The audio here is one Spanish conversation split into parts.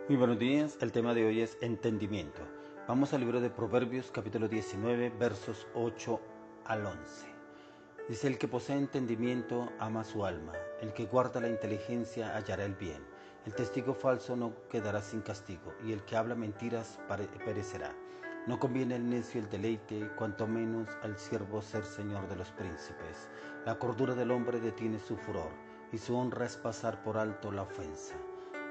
Muy buenos días, el tema de hoy es entendimiento. Vamos al libro de Proverbios capítulo 19 versos 8 al 11. Dice: el que posee entendimiento ama su alma, el que guarda la inteligencia hallará el bien. El testigo falso no quedará sin castigo, y el que habla mentiras perecerá. No conviene al necio el deleite, cuanto menos al siervo ser señor de los príncipes. La cordura del hombre detiene su furor, y su honra es pasar por alto la ofensa.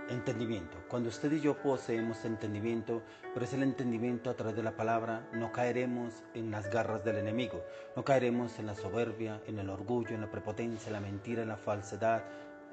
Entendimiento. Cuando usted y yo poseemos entendimiento, pero es el entendimiento a través de la palabra, no caeremos en las garras del enemigo, no caeremos en la soberbia, en el orgullo, en la prepotencia, en la mentira, en la falsedad,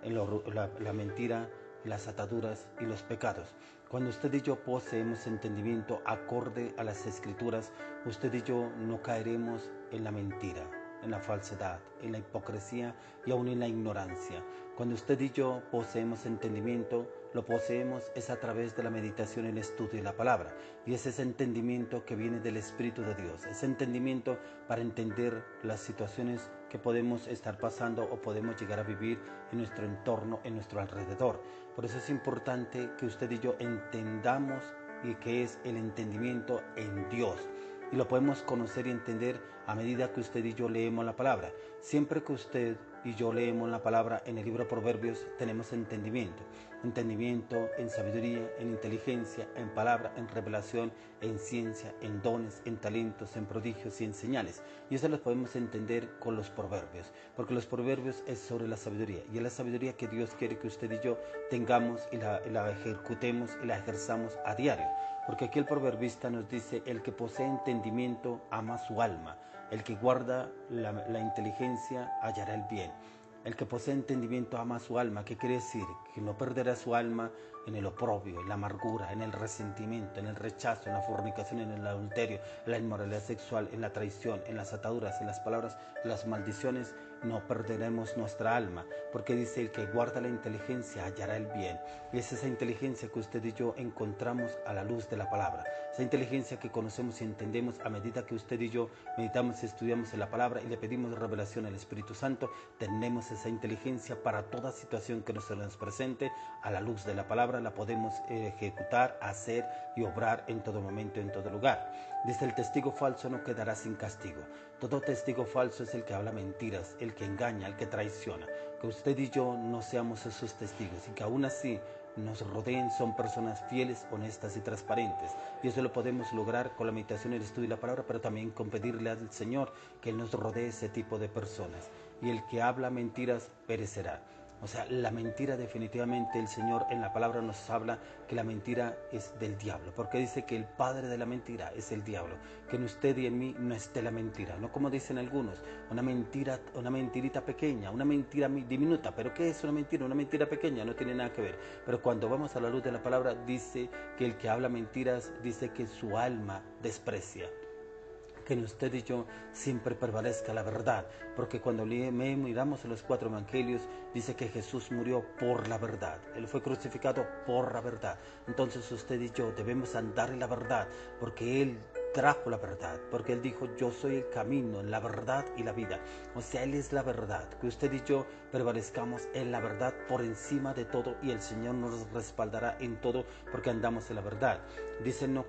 en la mentira, las ataduras y los pecados. Cuando usted y yo poseemos entendimiento acorde a las escrituras, usted y yo no caeremos en la mentira, en la falsedad, en la hipocresía y aún en la ignorancia. Cuando usted y yo poseemos entendimiento, lo poseemos es a través de la meditación y el estudio de la palabra. Y es ese entendimiento que viene del Espíritu de Dios. Ese entendimiento para entender las situaciones que podemos estar pasando o podemos llegar a vivir en nuestro entorno, en nuestro alrededor. Por eso es importante que usted y yo entendamos y que es el entendimiento en Dios. Y lo podemos conocer y entender a medida que usted y yo leemos la palabra. Siempre que usted y yo leemos la palabra en el libro de Proverbios, tenemos entendimiento. Entendimiento en sabiduría, en inteligencia, en palabra, en revelación, en ciencia, en dones, en talentos, en prodigios y en señales. Y eso lo podemos entender con los proverbios, porque los proverbios es sobre la sabiduría. Y es la sabiduría que Dios quiere que usted y yo tengamos y la ejecutemos y la ejerzamos a diario. Porque aquí el proverbista nos dice: el que posee entendimiento ama su alma, el que guarda la inteligencia hallará el bien. El que posee entendimiento ama su alma. ¿Qué quiere decir? Que no perderá su alma en el oprobio, en la amargura, en el resentimiento, en el rechazo, en la fornicación, en el adulterio, en la inmoralidad sexual, en la traición, en las ataduras, en las palabras, en las maldiciones. No perderemos nuestra alma, porque dice: el que guarda la inteligencia hallará el bien. Y es esa inteligencia que usted y yo encontramos a la luz de la palabra, esa inteligencia que conocemos y entendemos a medida que usted y yo meditamos y estudiamos en la palabra y le pedimos revelación al Espíritu Santo. Tenemos esa inteligencia para toda situación que se nos presente. A la luz de la palabra la podemos ejecutar, hacer y obrar en todo momento, en todo lugar. Dice: el testigo falso no quedará sin castigo. Todo testigo falso es el que habla mentiras, el que engaña, el que traiciona. Que usted y yo no seamos esos testigos y que aún así nos rodeen son personas fieles, honestas y transparentes. Y eso lo podemos lograr con la meditación y el estudio de la palabra, pero también con pedirle al Señor que Él nos rodee ese tipo de personas. Y el que habla mentiras perecerá. O sea, la mentira definitivamente, el Señor en la palabra nos habla que la mentira es del diablo, porque dice que el padre de la mentira es el diablo, que en usted y en mí no esté la mentira, no como dicen algunos, una mentira, una mentirita pequeña, una mentira diminuta. ¿Pero qué es una mentira? Una mentira pequeña no tiene nada que ver. Pero cuando vamos a la luz de la palabra, dice que el que habla mentiras, dice que su alma desprecia. Que en usted y yo siempre prevalezca la verdad, porque cuando miramos en los 4 evangelios, dice que Jesús murió por la verdad, Él fue crucificado por la verdad. Entonces usted y yo debemos andar en la verdad, porque Él trajo la verdad, porque Él dijo: yo soy el camino, la verdad y la vida. O sea, Él es la verdad. Que usted y yo prevalezcamos en la verdad por encima de todo, y el Señor nos respaldará en todo, porque andamos en la verdad. Dice: no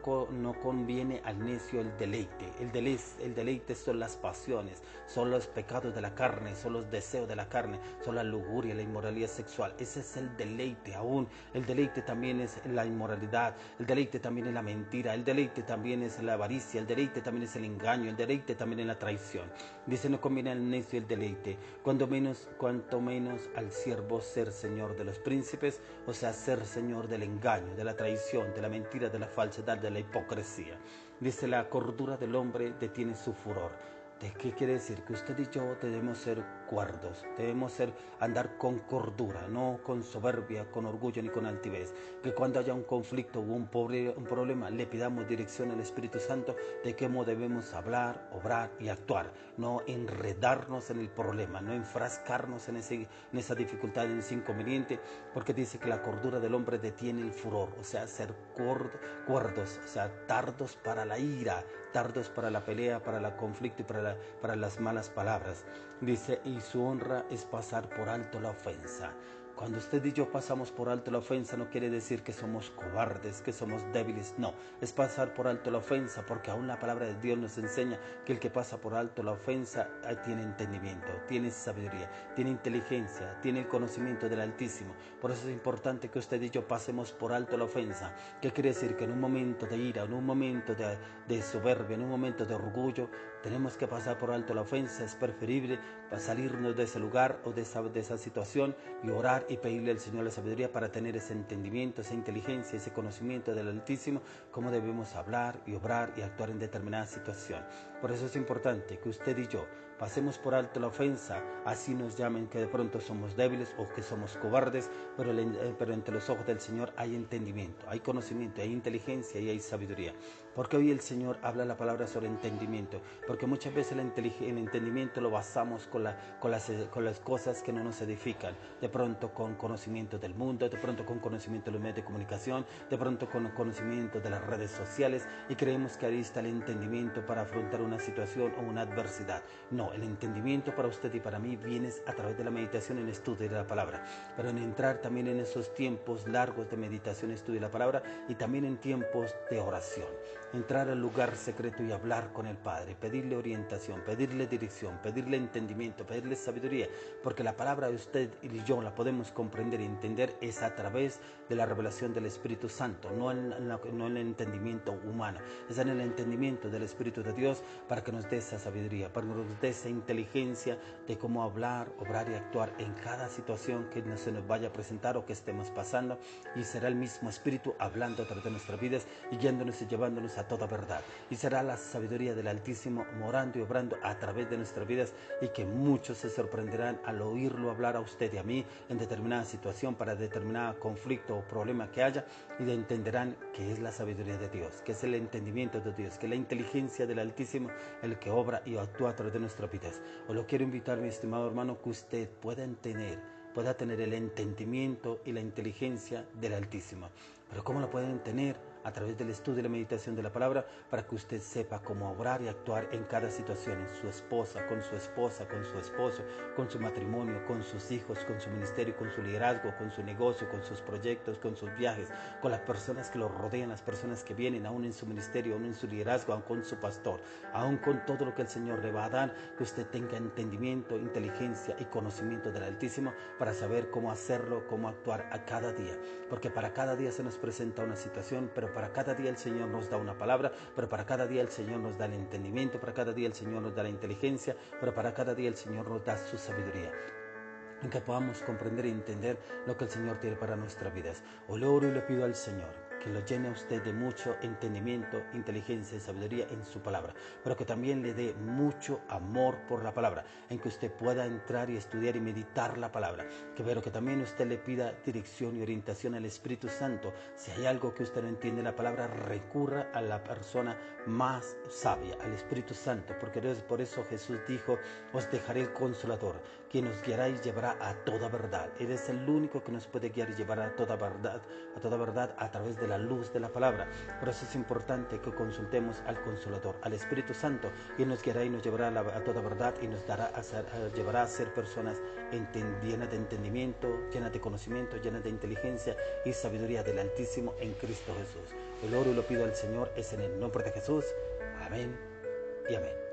conviene al necio el deleite. El deleite son las pasiones, son los pecados de la carne, son los deseos de la carne, son la lujuria, la inmoralidad sexual. Ese es el deleite. Aún el deleite también es la inmoralidad, el deleite también es la mentira, el deleite también es la avaricia, el deleite también es el engaño, el deleite también es la traición. Dice: no conviene al necio el deleite, cuanto menos al siervo ser señor de los príncipes. O sea, ser señor del engaño, de la traición, de la mentira, de la falsedad, de la hipocresía. Dice: la cordura del hombre detiene su furor. ¿De qué quiere decir? Que usted y yo debemos ser cuerdos, debemos andar con cordura, no con soberbia, con orgullo ni con altivez. Que cuando haya un conflicto o un problema, le pidamos dirección al Espíritu Santo de cómo debemos hablar, obrar y actuar. No enredarnos en el problema, no enfrascarnos en esa dificultad, en ese inconveniente, porque dice que la cordura del hombre detiene el furor. O sea, ser cuerdos, o sea, tardos para la ira, tardos para la pelea, para el conflicto y para las malas palabras. Dice: y su honra es pasar por alto la ofensa. Cuando usted y yo pasamos por alto la ofensa, no quiere decir que somos cobardes, que somos débiles, no. Es pasar por alto la ofensa, porque aún la palabra de Dios nos enseña que el que pasa por alto la ofensa tiene entendimiento, tiene sabiduría, tiene inteligencia, tiene el conocimiento del Altísimo. Por eso es importante que usted y yo pasemos por alto la ofensa. ¿Qué quiere decir? Que en un momento de ira, en un momento de soberbia, en un momento de orgullo, tenemos que pasar por alto la ofensa. Es preferible salirnos de ese lugar o de esa situación y orar y pedirle al Señor la sabiduría para tener ese entendimiento, esa inteligencia, ese conocimiento del Altísimo, cómo debemos hablar y obrar y actuar en determinada situación. Por eso es importante que usted y yo pasemos por alto la ofensa, así nos llamen que de pronto somos débiles o que somos cobardes, pero entre los ojos del Señor hay entendimiento, hay conocimiento, hay inteligencia y hay sabiduría. Porque hoy el Señor habla la palabra sobre entendimiento, porque muchas veces el entendimiento lo basamos con las cosas que no nos edifican, de pronto con conocimiento del mundo, de pronto con conocimiento de los medios de comunicación, de pronto con conocimiento de las redes sociales, y creemos que ahí está el entendimiento para afrontar una situación o una adversidad. No, el entendimiento para usted y para mí viene a través de la meditación y el estudio de la palabra, pero en entrar también en esos tiempos largos de meditación y estudio de la palabra, y también en tiempos de oración. Entrar al lugar secreto y hablar con el Padre, pedirle orientación, pedirle dirección, pedirle entendimiento, pedirle sabiduría, porque la palabra de usted y yo la podemos comprender y entender es a través de la revelación del Espíritu Santo, no en el entendimiento humano, es en el entendimiento del Espíritu de Dios, para que nos dé esa sabiduría, para que nos dé esa inteligencia de cómo hablar, obrar y actuar en cada situación que se nos vaya a presentar o que estemos pasando, y será el mismo Espíritu hablando a través de nuestras vidas y guiándonos y llevándonos a toda verdad, y será la sabiduría del Altísimo morando y obrando a través de nuestras vidas, y que muchos se sorprenderán al oírlo hablar a usted y a mí en determinada situación, para determinado conflicto o problema que haya, y entenderán que es la sabiduría de Dios, que es el entendimiento de Dios, que es la inteligencia del Altísimo el que obra y actúa a través de nuestras vidas. Os lo quiero invitar, mi estimado hermano, que usted pueda tener el entendimiento y la inteligencia del Altísimo. Pero ¿cómo lo pueden tener? A través del estudio y la meditación de la palabra, para que usted sepa cómo obrar y actuar en cada situación, en su esposa, con su esposo, con su matrimonio, con sus hijos, con su ministerio, con su liderazgo, con su negocio, con sus proyectos, con sus viajes, con las personas que lo rodean, las personas que vienen, aún en su ministerio, aún en su liderazgo, aún con su pastor, aún con todo lo que el Señor le va a dar, que usted tenga entendimiento, inteligencia y conocimiento del Altísimo, para saber cómo hacerlo, cómo actuar a cada día, porque para cada día se nos presenta una situación, pero para cada día el Señor nos da una palabra, pero para cada día el Señor nos da el entendimiento, para cada día el Señor nos da la inteligencia, pero para cada día el Señor nos da su sabiduría, en que podamos comprender y entender lo que el Señor tiene para nuestras vidas. Os le oro y le pido al Señor que lo llene a usted de mucho entendimiento, inteligencia y sabiduría en su palabra, pero que también le dé mucho amor por la palabra, en que usted pueda entrar y estudiar y meditar la palabra, pero que también usted le pida dirección y orientación al Espíritu Santo. Si hay algo que usted no entiende la palabra, recurra a la persona más sabia, al Espíritu Santo, porque por eso Jesús dijo: os dejaré el Consolador, quien nos guiará y llevará a toda verdad. Él es el único que nos puede guiar y llevar a toda verdad a través de la luz de la palabra. Por eso es importante que consultemos al Consolador, al Espíritu Santo, y Él nos guiará y nos llevará a toda verdad, y nos llevará a ser personas llenas de entendimiento, llenas de conocimiento, llenas de inteligencia y sabiduría del Altísimo en Cristo Jesús. El oro y lo pido al Señor es en el nombre de Jesús. Amén y amén.